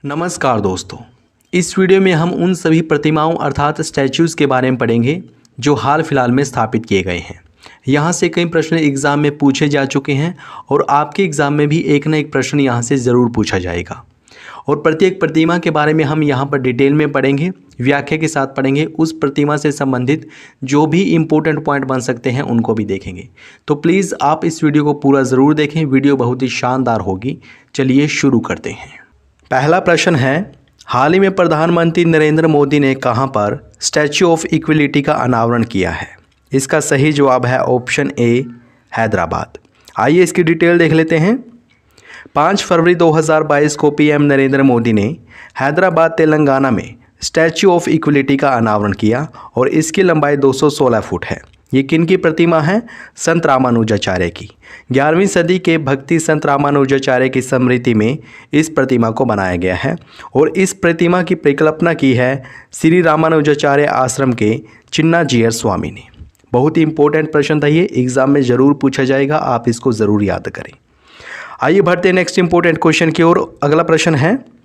नमस्कार दोस्तों, इस वीडियो में हम उन सभी प्रतिमाओं अर्थात स्टैच्यूज़ के बारे में पढ़ेंगे जो हाल फिलहाल में स्थापित किए गए हैं। यहाँ से कई प्रश्न एग्ज़ाम में पूछे जा चुके हैं और आपके एग्ज़ाम में भी एक न एक प्रश्न यहाँ से ज़रूर पूछा जाएगा। और प्रत्येक प्रतिमा के बारे में हम यहाँ पर डिटेल में पढ़ेंगे, व्याख्या के साथ पढ़ेंगे, उस प्रतिमा से संबंधित जो भी इम्पोर्टेंट पॉइंट बन सकते हैं उनको भी देखेंगे। तो प्लीज़ आप इस वीडियो को पूरा ज़रूर देखें, वीडियो बहुत ही शानदार होगी। चलिए शुरू करते हैं। पहला प्रश्न है, हाल ही में प्रधानमंत्री नरेंद्र मोदी ने कहां पर स्टैच्यू ऑफ इक्वलिटी का अनावरण किया है? इसका सही जवाब है ऑप्शन ए, हैदराबाद। आइए इसकी डिटेल देख लेते हैं। 5 फरवरी 2022 को पीएम नरेंद्र मोदी ने हैदराबाद तेलंगाना में स्टैच्यू ऑफ इक्वलिटी का अनावरण किया और इसकी लंबाई 216 फुट है। ये किन की प्रतिमा है? संत रामानुजाचार्य की। 11वीं सदी के भक्ति संत रामानुजाचार्य की स्मृति में इस प्रतिमा को बनाया गया है और इस प्रतिमा की परिकल्पना की है श्री रामानुजाचार्य आश्रम के चिन्ना जीयर स्वामी ने। बहुत ही इंपॉर्टेंट प्रश्न था ये, एग्जाम में ज़रूर पूछा जाएगा, आप इसको ज़रूर याद करें। आइए बढ़ते हैं नेक्स्ट इंपॉर्टेंट क्वेश्चन की ओर। अगला प्रश्न है,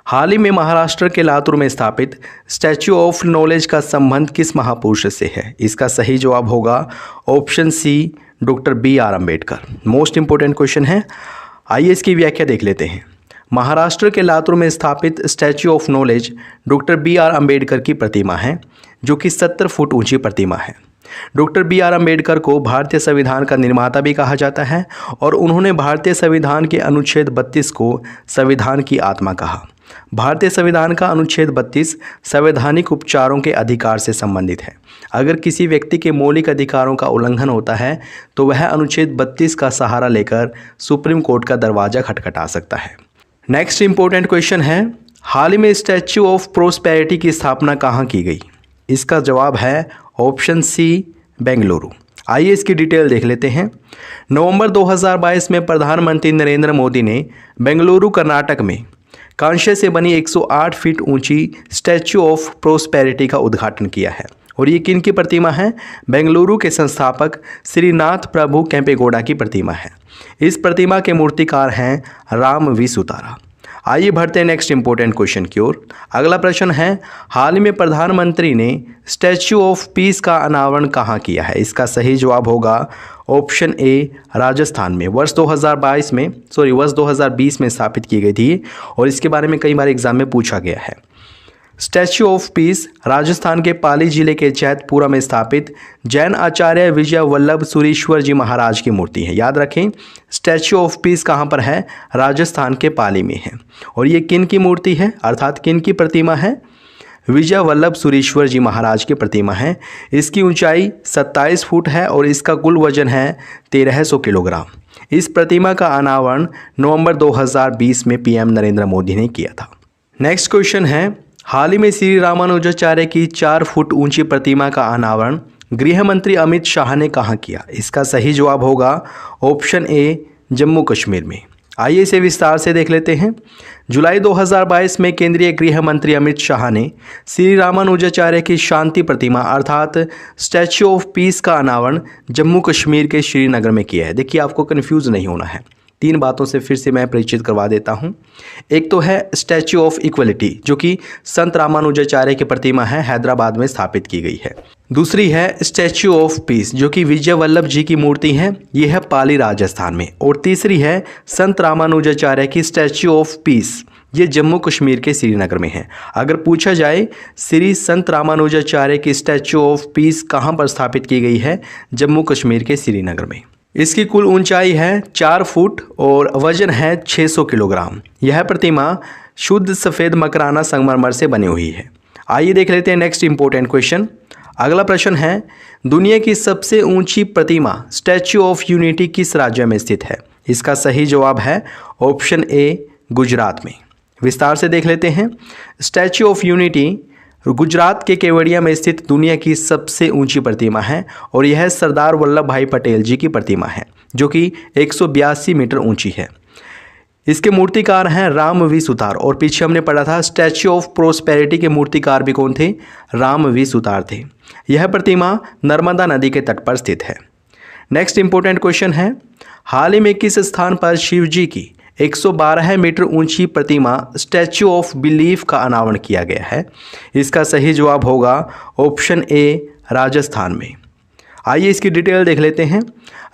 हाल ही में महाराष्ट्र के लातूर में स्थापित स्टैच्यू ऑफ नॉलेज का संबंध किस महापुरुष से है? इसका सही जवाब होगा option c, doctor BR Ambedkar. Most important question है, आइए इसकी व्याख्या देख लेते हैं। महाराष्ट्र के लातूर में स्थापित statue of knowledge doctor BR Ambedkar की प्रतिमा है, जो कि 70 फुट ऊंची प्रतिमा है। डॉक्टर BR अम्बेडकर को भारतीय संविधान का निर्माता भी कहा जाता है और उन्होंने भारतीय संविधान के अनुच्छेद 32 को संविधान की आत्मा कहा। भारतीय संविधान का अनुच्छेद 32 संवैधानिक उपचारों के अधिकार से संबंधित है। अगर किसी व्यक्ति के मौलिक अधिकारों का उल्लंघन होता है तो वह अनुच्छेद 32 का सहारा लेकर सुप्रीम कोर्ट का दरवाजा खटखटा सकता है। नेक्स्ट इंपॉर्टेंट क्वेश्चन है, हाल ही में स्टैच्यू ऑफ प्रोस्पेरिटी की स्थापना कहाँ की गई? इसका जवाब है ऑप्शन सी, बेंगलुरु। आइए इसकी डिटेल देख लेते हैं। नवंबर 2022 में प्रधानमंत्री नरेंद्र मोदी ने बेंगलुरु कर्नाटक में कांस्य से बनी 108 फीट ऊंची स्टैच्यू ऑफ प्रोस्पेरिटी का उद्घाटन किया है और ये किन की प्रतिमा है? बेंगलुरु के संस्थापक श्रीनाथ प्रभु केम्पेगौड़ा की प्रतिमा है। इस प्रतिमा के मूर्तिकार हैं राम वी सुतारा। आइए बढ़ते हैं नेक्स्ट इंपॉर्टेंट क्वेश्चन की ओर। अगला प्रश्न है, हाल ही में प्रधानमंत्री ने स्टैच्यू ऑफ पीस का अनावरण कहाँ किया है? इसका सही जवाब होगा ऑप्शन ए, राजस्थान में। वर्ष 2020 में स्थापित की गई थी और इसके बारे में कई बार एग्जाम में पूछा गया है। स्टैच्यू ऑफ पीस राजस्थान के पाली जिले के जैतपुरा में स्थापित जैन आचार्य विजय वल्लभ सुरीश्वर जी महाराज की मूर्ति है। याद रखें, स्टैच्यू ऑफ पीस कहाँ पर है? राजस्थान के पाली में है और ये किन की मूर्ति है अर्थात किन की प्रतिमा है? विजय वल्लभ सुरीश्वर जी महाराज की प्रतिमा है। इसकी ऊंचाई 27 फुट है और इसका कुल वजन है 1300 किलोग्राम। इस प्रतिमा का अनावरण नवंबर 2020 में पीएम नरेंद्र मोदी ने किया था। नेक्स्ट क्वेश्चन है, हाल ही में श्री रामानुजाचार्य की 4 फुट ऊंची प्रतिमा का अनावरण गृह मंत्री अमित शाह ने कहाँ किया? इसका सही जवाब होगा ऑप्शन ए, जम्मू कश्मीर में। आइए इसे विस्तार से देख लेते हैं। जुलाई 2022 में केंद्रीय गृह मंत्री अमित शाह ने श्री रामानुजाचार्य की शांति प्रतिमा अर्थात स्टैच्यू ऑफ पीस का अनावरण जम्मू कश्मीर के श्रीनगर में किया है। देखिए, आपको कन्फ्यूज़ नहीं होना है, 3 बातों से फिर से मैं परिचित करवा देता हूं। एक तो है स्टैच्यू ऑफ इक्वलिटी, जो कि संत रामानुजाचार्य की प्रतिमा है, हैदराबाद में स्थापित की गई है। दूसरी है स्टैच्यू ऑफ पीस, जो कि विजय वल्लभ जी की मूर्ति है, यह है पाली राजस्थान में। और तीसरी है संत रामानुजाचार्य की स्टैच्यू ऑफ पीस, ये जम्मू कश्मीर के श्रीनगर में है। अगर पूछा जाए श्री संत रामानुजाचार्य की स्टैच्यू ऑफ पीस कहाँ पर स्थापित की गई है? जम्मू कश्मीर के श्रीनगर में। इसकी कुल ऊंचाई है 4 फुट और वजन है 600 किलोग्राम। यह प्रतिमा शुद्ध सफ़ेद मकराना संगमरमर से बनी हुई है। आइए देख लेते हैं नेक्स्ट इंपॉर्टेंट क्वेश्चन। अगला प्रश्न है, दुनिया की सबसे ऊंची प्रतिमा स्टैच्यू ऑफ यूनिटी किस राज्य में स्थित है? इसका सही जवाब है ऑप्शन ए, गुजरात में। विस्तार से देख लेते हैं। स्टैच्यू ऑफ यूनिटी गुजरात के केवड़िया में स्थित दुनिया की सबसे ऊंची प्रतिमा है और यह सरदार वल्लभ भाई पटेल जी की प्रतिमा है, जो कि 182 मीटर ऊंची है। इसके मूर्तिकार हैं राम वी सुतार और पीछे हमने पढ़ा था स्टैच्यू ऑफ प्रोस्पेरिटी के मूर्तिकार भी कौन थे? राम वी सुतार थे। यह प्रतिमा नर्मदा नदी के तट पर स्थित है। नेक्स्ट इंपॉर्टेंट क्वेश्चन है, हाल ही में किस स्थान पर शिव जी की 112 मीटर ऊंची प्रतिमा स्टैच्यू ऑफ बिलीफ का अनावरण किया गया है? इसका सही जवाब होगा ऑप्शन ए, राजस्थान में। आइए इसकी डिटेल देख लेते हैं।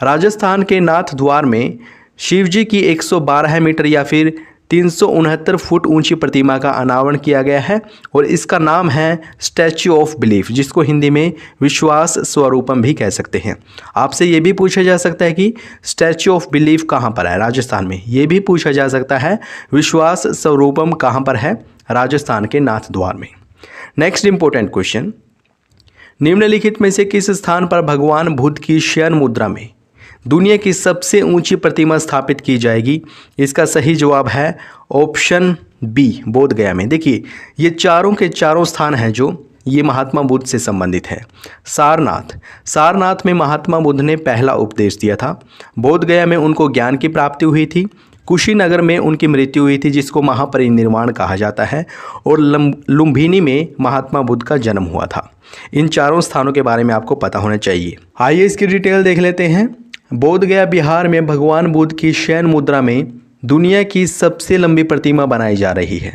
राजस्थान के नाथ द्वार में शिव जी की 112 मीटर या फिर 369 फुट ऊंची प्रतिमा का अनावरण किया गया है और इसका नाम है स्टैच्यू ऑफ बिलीफ, जिसको हिंदी में विश्वास स्वरूपम भी कह सकते हैं। आपसे ये भी पूछा जा सकता है कि स्टैच्यू ऑफ बिलीफ कहाँ पर है? राजस्थान में। ये भी पूछा जा सकता है विश्वास स्वरूपम कहाँ पर है? राजस्थान के नाथ द्वार में। नेक्स्ट इंपॉर्टेंट क्वेश्चन, निम्नलिखित में से किस स्थान पर भगवान बुद्ध की शयन मुद्रा में दुनिया की सबसे ऊंची प्रतिमा स्थापित की जाएगी? इसका सही जवाब है ऑप्शन बी, बोध गया में। देखिए ये चारों के चारों स्थान हैं जो ये महात्मा बुद्ध से संबंधित है। सारनाथ में महात्मा बुद्ध ने पहला उपदेश दिया था। बोध गया में उनको ज्ञान की प्राप्ति हुई थी। कुशीनगर में उनकी मृत्यु हुई थी, जिसको महापरिनिर्वाण कहा जाता है। और लुम्बिनी में महात्मा बुद्ध का जन्म हुआ था। इन चारों स्थानों के बारे में आपको पता होना चाहिए। आइए इसकी डिटेल देख लेते हैं। बोध गया बिहार में भगवान बुद्ध की शयन मुद्रा में दुनिया की सबसे लंबी प्रतिमा बनाई जा रही है।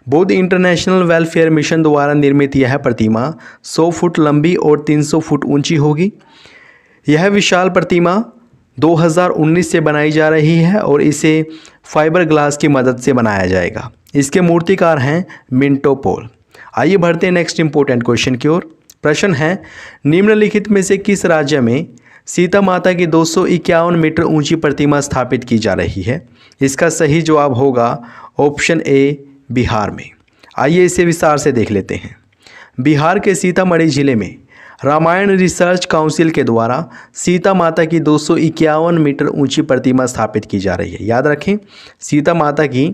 बुद्ध इंटरनेशनल वेलफेयर मिशन द्वारा निर्मित यह प्रतिमा 100 फुट लंबी और 300 फुट ऊंची होगी। यह विशाल प्रतिमा 2019 से बनाई जा रही है और इसे फाइबर ग्लास की मदद से बनाया जाएगा। इसके मूर्तिकार हैं मिंटो पोल। आइए बढ़ते हैं नेक्स्ट इंपॉर्टेंट क्वेश्चन की ओर। प्रश्न है, निम्नलिखित में से किस राज्य में सीता माता की 251 मीटर ऊंची प्रतिमा स्थापित की जा रही है? इसका सही जवाब होगा ऑप्शन ए, बिहार में। आइए इसे विस्तार से देख लेते हैं। बिहार के सीतामढ़ी जिले में रामायण रिसर्च काउंसिल के द्वारा सीता माता की 251 मीटर ऊंची प्रतिमा स्थापित की जा रही है। याद रखें, सीता माता की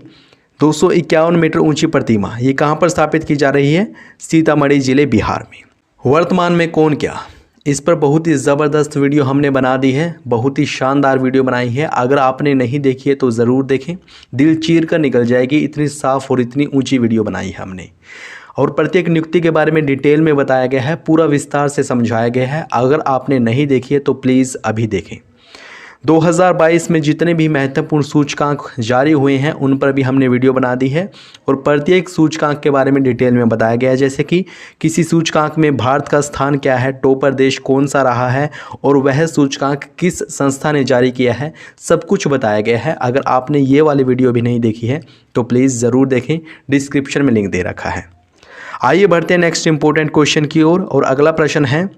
251 मीटर ऊंची प्रतिमा ये कहाँ पर स्थापित की जा रही है? सीतामढ़ी जिले, बिहार में। वर्तमान में कौन क्या, इस पर बहुत ही ज़बरदस्त वीडियो हमने बना दी है, बहुत ही शानदार वीडियो बनाई है। अगर आपने नहीं देखी है तो ज़रूर देखें, दिल चीर कर निकल जाएगी। इतनी साफ़ और इतनी ऊंची वीडियो बनाई है हमने और प्रत्येक नियुक्ति के बारे में डिटेल में बताया गया है, पूरा विस्तार से समझाया गया है। अगर आपने नहीं देखी है तो प्लीज़ अभी देखें। 2022 में जितने भी महत्वपूर्ण सूचकांक जारी हुए हैं उन पर भी हमने वीडियो बना दी है और प्रत्येक सूचकांक के बारे में डिटेल में बताया गया है, जैसे कि किसी सूचकांक में भारत का स्थान क्या है, टॉपर देश कौन सा रहा है और वह सूचकांक किस संस्था ने जारी किया है, सब कुछ बताया गया है। अगर आपने ये वाली वीडियो भी नहीं देखी है तो प्लीज़ ज़रूर देखें, डिस्क्रिप्शन में लिंक दे रखा है। आइए बढ़ते हैं नेक्स्ट इंपॉर्टेंट क्वेश्चन की ओर और अगला प्रश्न है,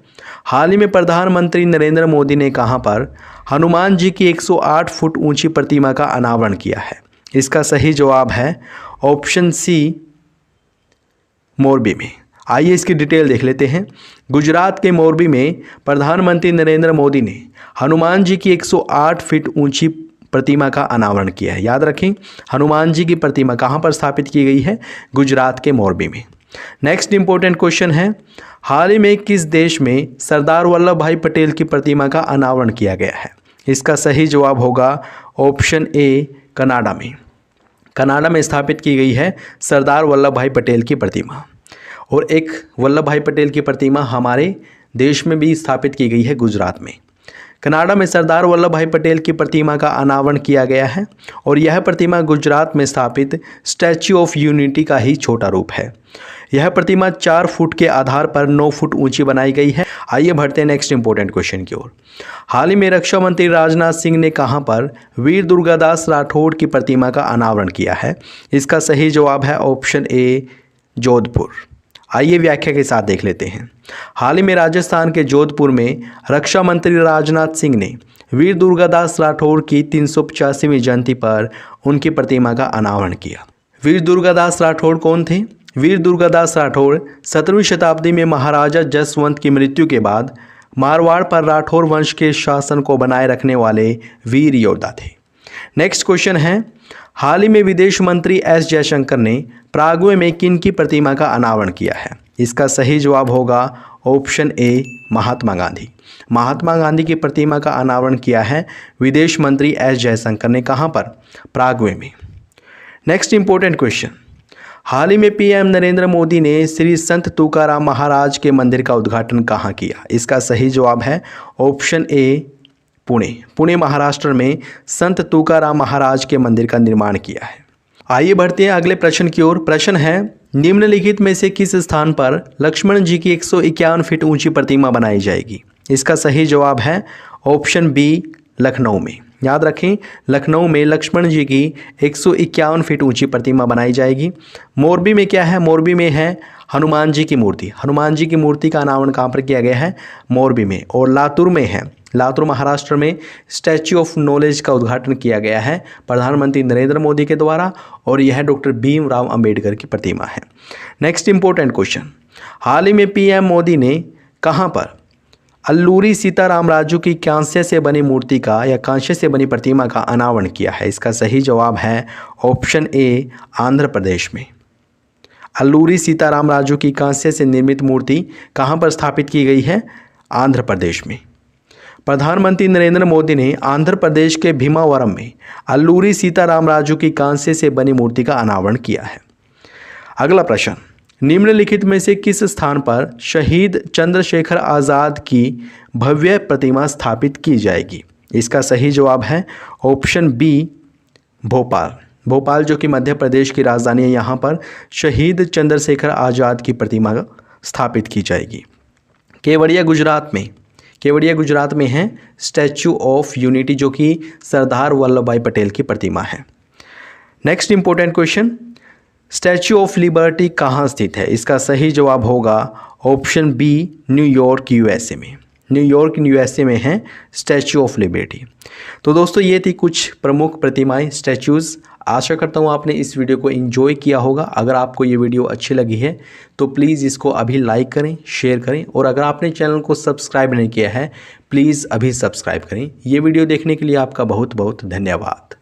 हाल ही में प्रधानमंत्री नरेंद्र मोदी ने कहां पर हनुमान जी की 108 फुट ऊंची प्रतिमा का अनावरण किया है? इसका सही जवाब है ऑप्शन सी, मोरबी में। आइए इसकी डिटेल देख लेते हैं। गुजरात के मोरबी में प्रधानमंत्री नरेंद्र मोदी ने हनुमान जी की 108 फीट ऊंची प्रतिमा का अनावरण किया है। याद रखें, हनुमान जी की प्रतिमा कहां पर स्थापित की गई है? गुजरात के मोरबी में। नेक्स्ट इंपॉर्टेंट क्वेश्चन है, हाल ही में किस देश में सरदार वल्लभ भाई पटेल की प्रतिमा का अनावरण किया गया है? इसका सही जवाब होगा ऑप्शन ए, कनाडा में। कनाडा में स्थापित की गई है सरदार वल्लभ भाई पटेल की प्रतिमा। और एक वल्लभ भाई पटेल की प्रतिमा हमारे देश में भी स्थापित की गई है, गुजरात में। कनाडा में सरदार वल्लभ भाई पटेल की प्रतिमा का अनावरण किया गया है और यह प्रतिमा गुजरात में स्थापित स्टैच्यू ऑफ यूनिटी का ही छोटा रूप है। यह प्रतिमा 4 फुट के आधार पर 9 फुट ऊंची बनाई गई है। आइए बढ़ते हैं नेक्स्ट इंपॉर्टेंट क्वेश्चन की ओर। हाल ही में रक्षा मंत्री राजनाथ सिंह ने कहां पर वीर दुर्गादास राठौड़ की प्रतिमा का अनावरण किया है? इसका सही जवाब है ऑप्शन ए, जोधपुर। आइए व्याख्या के साथ देख लेते हैं। हाल ही में राजस्थान के जोधपुर में रक्षा मंत्री राजनाथ सिंह ने वीर दुर्गादास राठौड़ की 385वीं जयंती पर उनकी प्रतिमा का अनावरण किया। वीर दुर्गादास राठौड़ कौन थे? वीर दुर्गादास राठौड़ 17वीं शताब्दी में महाराजा जसवंत की मृत्यु के बाद मारवाड़ पर राठौड़ वंश के शासन को बनाए रखने वाले वीर योद्धा थे। नेक्स्ट क्वेश्चन है, हाल ही में विदेश मंत्री एस जयशंकर ने प्रागवे में किन की प्रतिमा का अनावरण किया है? इसका सही जवाब होगा ऑप्शन ए, महात्मा गांधी। महात्मा गांधी की प्रतिमा का अनावरण किया है विदेश मंत्री एस जयशंकर ने। कहां पर? प्रागवे में। नेक्स्ट इंपॉर्टेंट क्वेश्चन, हाल ही में पीएम नरेंद्र मोदी ने श्री संत तुकाराम महाराज के मंदिर का उद्घाटन कहां किया? इसका सही जवाब है ऑप्शन ए, पुणे महाराष्ट्र में संत तुकाराम महाराज के मंदिर का निर्माण किया है। आइए बढ़ते हैं अगले प्रश्न की ओर। प्रश्न है, निम्नलिखित में से किस स्थान पर लक्ष्मण जी की 151 फीट ऊंची प्रतिमा बनाई जाएगी? इसका सही जवाब है ऑप्शन बी, लखनऊ में। याद रखें, लखनऊ में लक्ष्मण जी की 151 फीट ऊंची प्रतिमा बनाई जाएगी। मोरबी में क्या है? मोरबी में है हनुमान जी की मूर्ति। हनुमान जी की मूर्ति का अनावरण कहाँ पर किया गया है? मोरबी में। और लातूर में है, लातूर महाराष्ट्र में स्टैच्यू ऑफ नॉलेज का उद्घाटन किया गया है प्रधानमंत्री नरेंद्र मोदी के द्वारा, और यह डॉक्टर भीमराव अंबेडकर की प्रतिमा है। नेक्स्ट इंपॉर्टेंट क्वेश्चन, हाल ही में पीएम मोदी ने कहाँ पर अल्लूरी सीताराम राजू की कांस्य से बनी मूर्ति का या कांस्य से बनी प्रतिमा का अनावरण किया है? इसका सही जवाब है ऑप्शन ए, आंध्र प्रदेश में। अल्लूरी सीताराम राजू की कांस्य से निर्मित मूर्ति कहाँ पर स्थापित की गई है? आंध्र प्रदेश में। प्रधानमंत्री नरेंद्र मोदी ने आंध्र प्रदेश के भीमावरम में अल्लूरी सीताराम राजू की कांस्य से बनी मूर्ति का अनावरण किया है। अगला प्रश्न, निम्नलिखित में से किस स्थान पर शहीद चंद्रशेखर आज़ाद की भव्य प्रतिमा स्थापित की जाएगी? इसका सही जवाब है ऑप्शन बी, भोपाल। भोपाल जो कि मध्य प्रदेश की राजधानी है, यहाँ पर शहीद चंद्रशेखर आज़ाद की प्रतिमा स्थापित की जाएगी। केवड़िया गुजरात में है स्टैच्यू ऑफ यूनिटी, जो कि सरदार वल्लभ भाई पटेल की प्रतिमा है। Next important question, statue of liberty कहाँ स्थित है? इसका सही जवाब होगा ऑप्शन बी, न्यूयॉर्क यूएसए में। न्यूयॉर्क यूएसए में है स्टैच्यू ऑफ लिबर्टी। तो दोस्तों, ये थी कुछ प्रमुख प्रतिमाएं, स्टैच्यूज़। आशा करता हूँ आपने इस वीडियो को एंजॉय किया होगा। अगर आपको ये वीडियो अच्छी लगी है तो प्लीज़ इसको अभी लाइक करें, शेयर करें, और अगर आपने चैनल को सब्सक्राइब नहीं किया है प्लीज़ अभी सब्सक्राइब करें। ये वीडियो देखने के लिए आपका बहुत बहुत धन्यवाद।